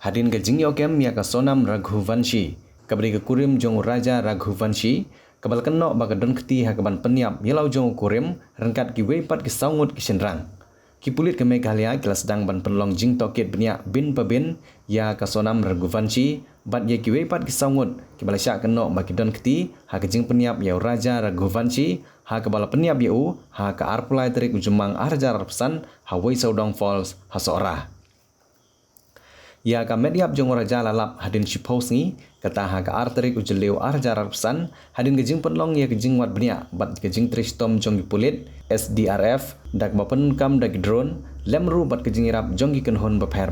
hadin ke jingyokem ya ka sonam Raghuvanshi kabri ke kurim jong raja Raghuvanshi kabal kenok baga don keti ha kaban Pyniap yelau jong kurim rengkat ki weipat ki saungut ki senrang ki pulit ke Meghalaya kila sedang ban penlong jing toket Pyniap bin pabin ya ka sonam Raghuvanshi bat ye ki weipat ki saungut ki balasyak kenok bagi don keti ha ke jing Pyniap ya raja Raghuvanshi ha kabala Pyniap yeu ha ka arpulai terik ujumang arjar pesan ha wei Sawdong falls ha sora ya ka mediap jong raja lalap hadin shipos ni kata ha ka arterik ujeleu arjar pesan hadin ke jing penlong ya ke jing wat Pyniap bat ke jing tristom jong pulit SDRF dak bapen kam dak drone lemru bat ke jing irap jong ki kenhon baper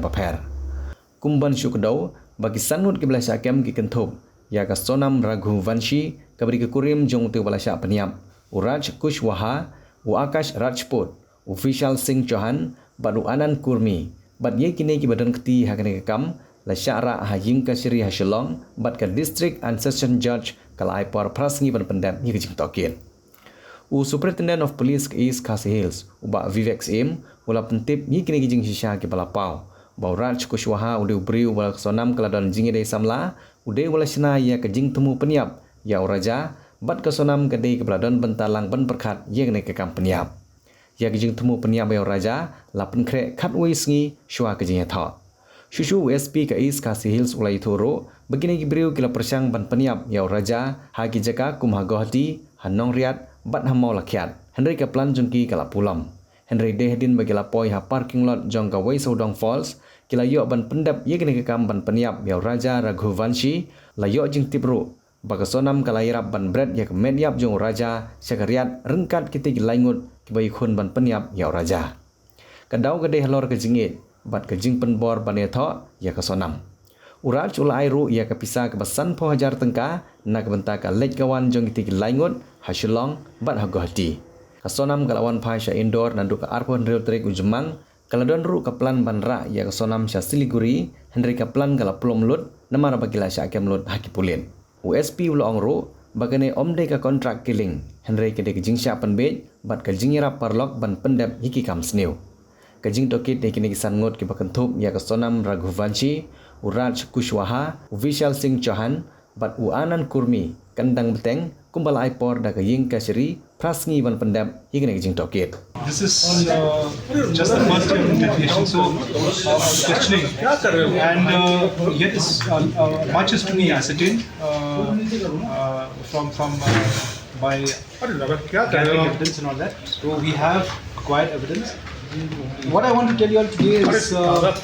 kumban syukdau bagi sanut ke belasya kem ki kenthop ya ka sonam Raghuvanshi kabri ke kurim jong tu belasya Pyniap Uraj Kushwaha u Akash Rajput official Singh Chauhan badu anan kurmi bat ye kini ki badan keti ha kene kam la syara ha yingka siri ha Shillong bat ka district and session judge kala ai por prasngi ban pendam ni kejing tokin u superintendent of police ke East Khasi Hills u ba Vivek Sim ula pentip ni kini kejing shisha ke balapau ba Raj Kushwaha u de briu wala sonam kala don jingi de samla u de wala sna ya ke Jingthmu Pyniap ya raja bat ka sonam ke de ke baladon bentalang ban perkhat ye kene ke kam Pyniap ya ke Jingthmu Pyniap ya raja la penkre khat wei sngi shwa ke jing tha shushu SP ke East Khasi Hills ulai thoro begini gibriu kila persang ban Pyniap ya raja Haki Jaka kumha gohti hanong riat bat hamau lakyat Hynrei ke plan jongki kala Pulom Hynrei dehdin bagi lapoi ha parking lot jong ka wei Sawdong falls kila yok ban pendap ye kene ke kam ban Pyniap ya raja Raghuvanshi la yok jing tipru baka sonam kala irap ban bread ya ke mediap jong raja syakariat rengkat kitik laingut ki bai khun ban Pyniap ya raja kadau gede halor ke jingit bat ke jing penbor ban etho ya ke sonam uraj ula airu ya ke pisa ke basan po hajar tengka na ke benta ka lej kawan jong kitik laingut ha Shillong bat ha gohti ka sonam kalawan phai sha indoor nandu ka arpon rel trik ujumang kala don ru ka plan ban ra ya ke sonam sha Siliguri Hynrei ka plan kala Pulom lut namar bagila sha kem lut haki pulin USP ula ongro bagane omde ka contract killing Hynrei ke de jing sha penbej bat ka jingira parlok ban pendap hiki kam sneu ka jing tokit de kini kisan ngot ki bakan thup ya ka sonam Raghuvanshi Uraj Kushwaha official Singh Chauhan bat u anan kurmi kandang beteng kumbal aipor da ka ying ka siri prasngi ban pendap hiki ne jing tokit. This is just the first year of dedication, so questioning and yet is much is to be ascertained from by gathering evidence and all that. So we have acquired evidence. What I want to tell you all today is accused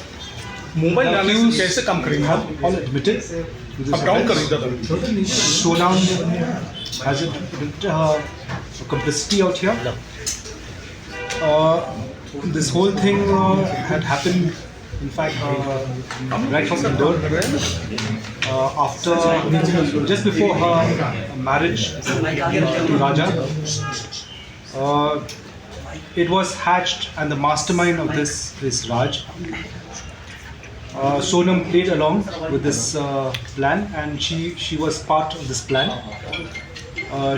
have all admitted to this offense. Sonam has admitted her complicity out here. This whole thing had happened, in fact, right from the door. After, just before her marriage to Raja, it was hatched, and the mastermind of this is Raj. Sonam played along with this plan, and she was part of this plan.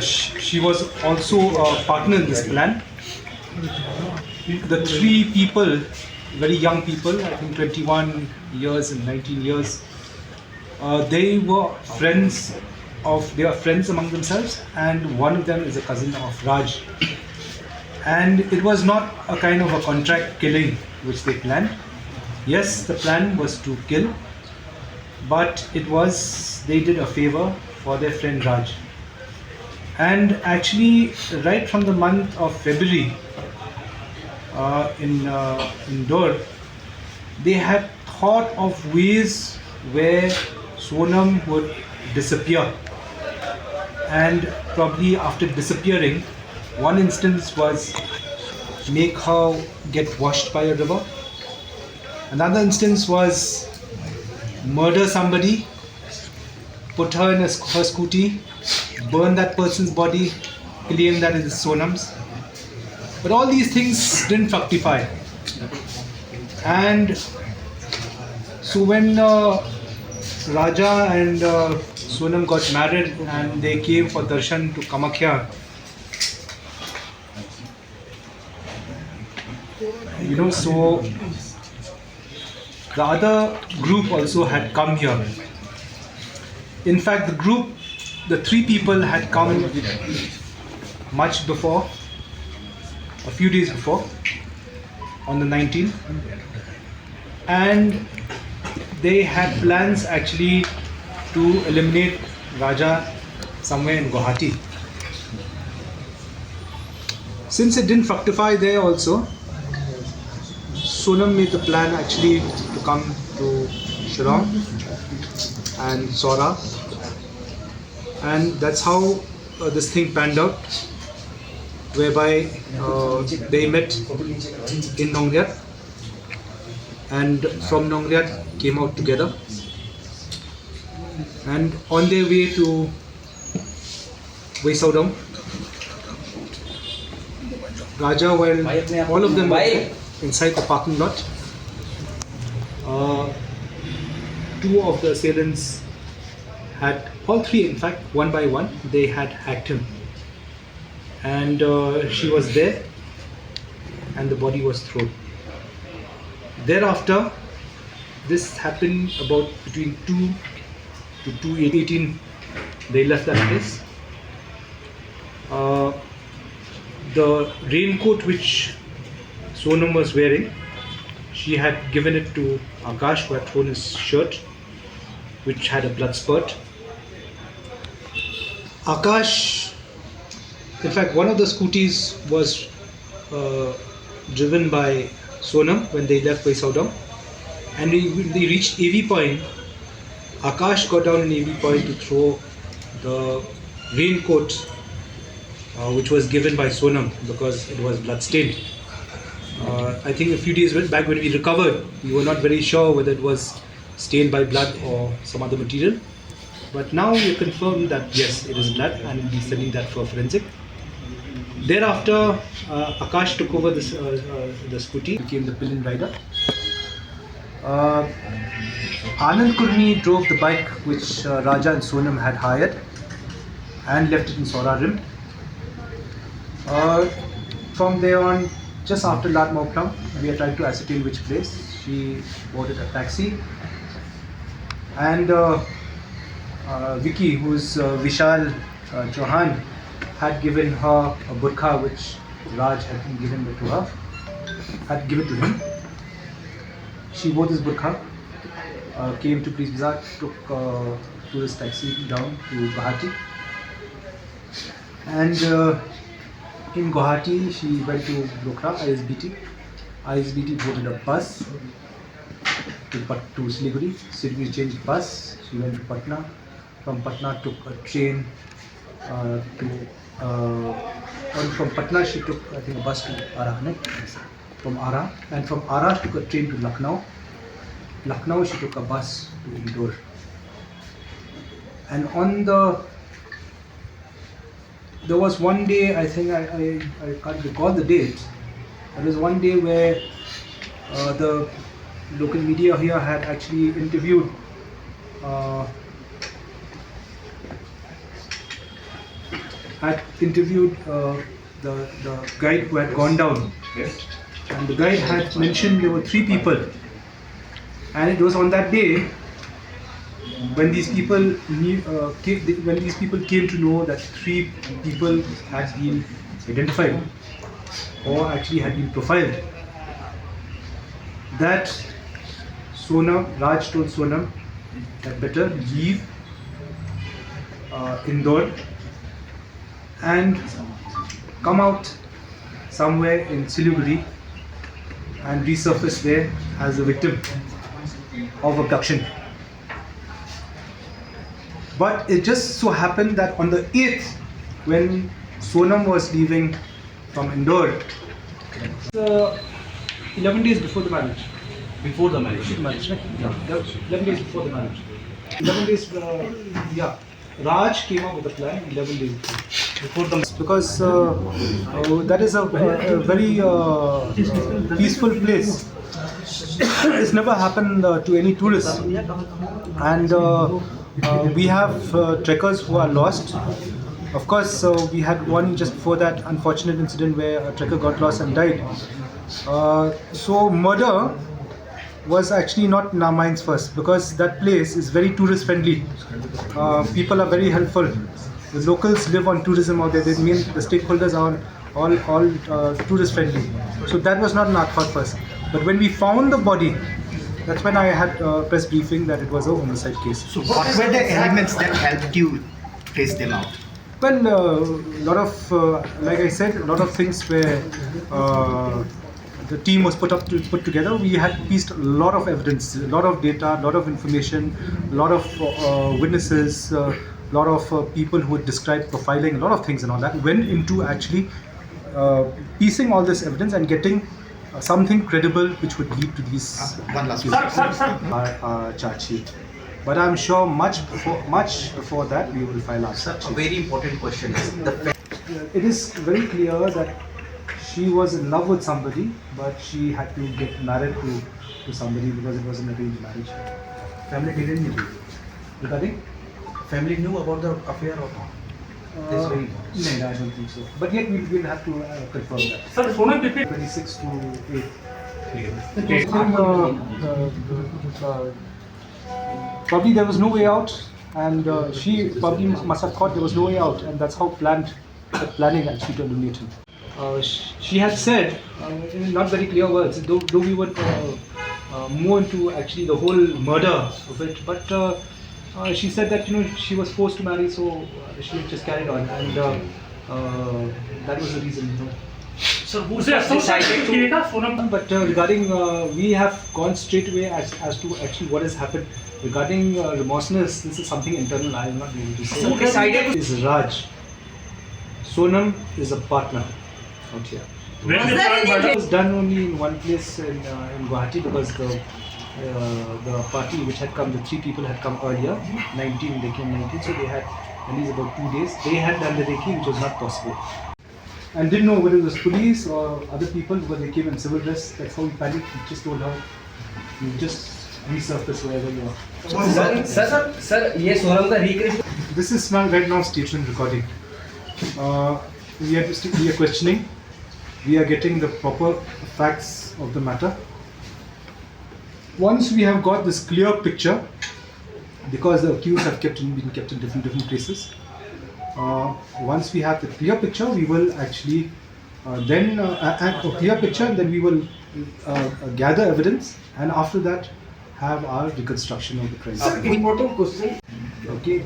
She was also a partner in this plan. The three people, very young people, I think 21 years and 19 years, they were friends among themselves, and one of them is a cousin of Raj. And it was not a kind of a contract killing which they planned. Yes, the plan was to kill, but they did a favor for their friend Raj. And actually, right from the month of February, in Dor, they had thought of ways where Sonam would disappear, and probably after disappearing, one instance was make her get washed by a river. Another instance was murder somebody, put her in her scooty, burn that person's body, claim that it is Sonam's. But all these things didn't fructify. And so when Raja and Sonam got married and they came for darshan to Kamakhya, so the other group also had come here. In fact, the three people had come much before, a few days before, on the 19th, and they had plans actually to eliminate Raja somewhere in Guwahati. Since it didn't fructify there also, Sonam made the plan actually to come to Shillong and Sora, and that's how this thing panned out, whereby they met in Nongriat, and from Nongriat came out together, and on their way to Sawdong, Raja, while all of them were inside the parking lot, two of the assailants had, all three in fact, one by one, they had hacked him, and she was there and the body was thrown. Thereafter, this happened about between 2 to 2:18, they left that place. The raincoat which Sonam was wearing, she had given it to Akash, who had thrown his shirt, which had a blood spurt. Akash, in fact, one of the scooties was driven by Sonam when they left by Sawdong, and when they reached AV point, Akash got down in AV point to throw the raincoat which was given by Sonam because it was blood stained. I think a few days back when we recovered, we were not very sure whether it was stained by blood or some other material. But now we confirmed that yes, it is blood, and we'll be sending that for forensic. Thereafter, Akash took over the scooty, became the pillion rider. Anand Kurmi drove the bike which Raja and Sonam had hired and left it in Sora Rim. From there on, just after Latmoplam, we are trying to ascertain which place. She boarded a taxi, and Vicky, who's Vishal Chauhan, had given her a burqa which Raj had given to her, had given to him. She wore this burqa, came to Police Bazaar, took tourist taxi down to Guwahati, and in Guwahati she went to Lokra, ISBT. ISBT boarded a bus to Siliguri. Siliguri changed bus. She went to Patna. From Patna took a train from Patna she took, I think, a bus to Ara, from Ara, and from Ara she took a train to Lucknow. Lucknow she took a bus to Indore. And on there was one day, I think I can't recall the date. There was one day where the local media here had actually interviewed the guide who had gone down. Yes. And the guide had mentioned there were 3 people, and it was on that day when these people came to know that 3 people had been identified or actually had been profiled, that Raj told Sonam that better leave Indore and come out somewhere in Siliguri and resurface there as a victim of abduction. But it just so happened that on the 8th, when Sonam was leaving from Indore, 11 days before the marriage. Before the marriage. Right? Yeah. 11 days before the marriage. 11 days, yeah. Raj came up with a plan 11 days before the, because that is a very peaceful place. It's never happened to any tourists, and we have trekkers who are lost. Of course, we had one just before that unfortunate incident where a trekker got lost and died. So murder was actually not in our minds first, because that place is very tourist friendly. People are very helpful. The locals live on tourism out there. They mean the stakeholders are all tourist friendly. So that was not in our thought first. But when we found the body, that's when I had press briefing that it was a homicide case. So what were the elements that helped you trace them out? Well, a lot of, like I said, a lot of things were, the team was put together. We had pieced a lot of evidence, a lot of data, a lot of information, a lot of witnesses, a lot of people who would describe profiling, a lot of things and all that. Went into actually piecing all this evidence and getting something credible which would lead to these One last charge sheet. But I'm sure much before that we will file our charge sheet. A very important question is It is very clear that she was in love with somebody, but she had to get married to somebody because it was an arranged marriage. family didn't know. Regarding? Family knew about the affair or not? That's very important. No, I don't think so. But yet we will have to confirm that. Sir, Sonam Pipi. 26 to 8. Okay. Probably there was no way out, and she probably must have thought there was no way out, and that's how planning actually to eliminate him. She had said, in not very clear words, though we would move into actually the whole murder of it, but she said that she was forced to marry, so she just carried on, and that was the reason. Sir, who's decided to? Sonam. But regarding, we have gone straight away as to actually what has happened. Regarding remorseness, this is something internal. I am not able to say. Who decided? Is Raj. Sonam is a partner out here. When the plan murder? It was done only in one place in Guwahati, because the party which had come, the 3 people had come earlier, 19, they came 19, so they had at least about 2 days. They had done the recce, which was not possible. And didn't know whether it was police or other people, because they came in civil dress. That's how we panicked. We just told her, you just resurface wherever you are. Sir, ये सोनम का recreation. This is right now statement recording. We are questioning. We are getting the proper facts of the matter. Once we have got this clear picture, because the accused have been kept in different places. Once we have the clear picture, we will actually then we will gather evidence, and after that have our reconstruction of the crime. Important question. Okay,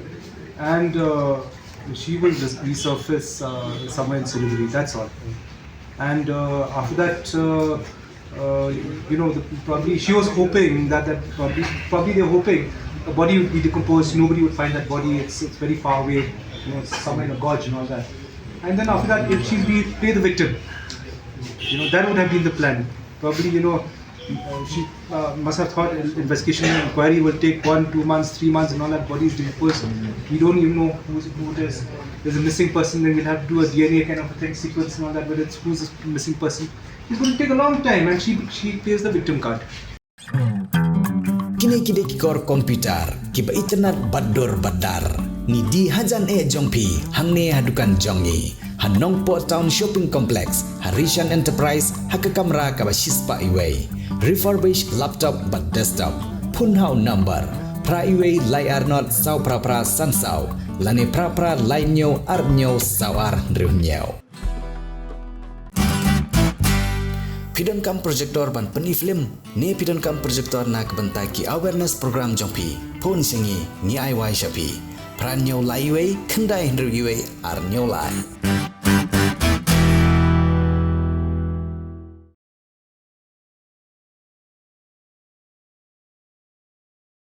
and she will just resurface somewhere in Siliguri. That's all. And after that, probably she was hoping that probably they're hoping the body would be decomposed. Nobody would find that body. It's very far away. Somewhere in a gorge and all that. And then after that, if she'll pay the victim. That would have been the plan. Probably, she must have thought investigation and inquiry will take 1, 2 months, 3 months, and all that. Body is decomposed. We don't even know who it is. There's a missing person, then we'll have to do a DNA kind of a thing, sequence and all that. But it's who's the missing person. It's going to take a long time, and she pays the victim card. Kini kor komputer, kiba internet badar. Ni di hajan jongpi, hangne hadukan jongi. Han Nongpoh Town Shopping Complex, Harishan Enterprise, Haka kamera kaba shispa iway. Refurbished laptop but desktop. Phun hau number. Pra iway layar not saw pra sansau. Lane pra lainyo arnyo sawar riunyo. Pidon kam projector ban peni film ni pidon kam projector nak bentai ki awareness program jongpi phun singi ni ai wai shapi pranyo laiwei kendai Hynrei ar nyolai.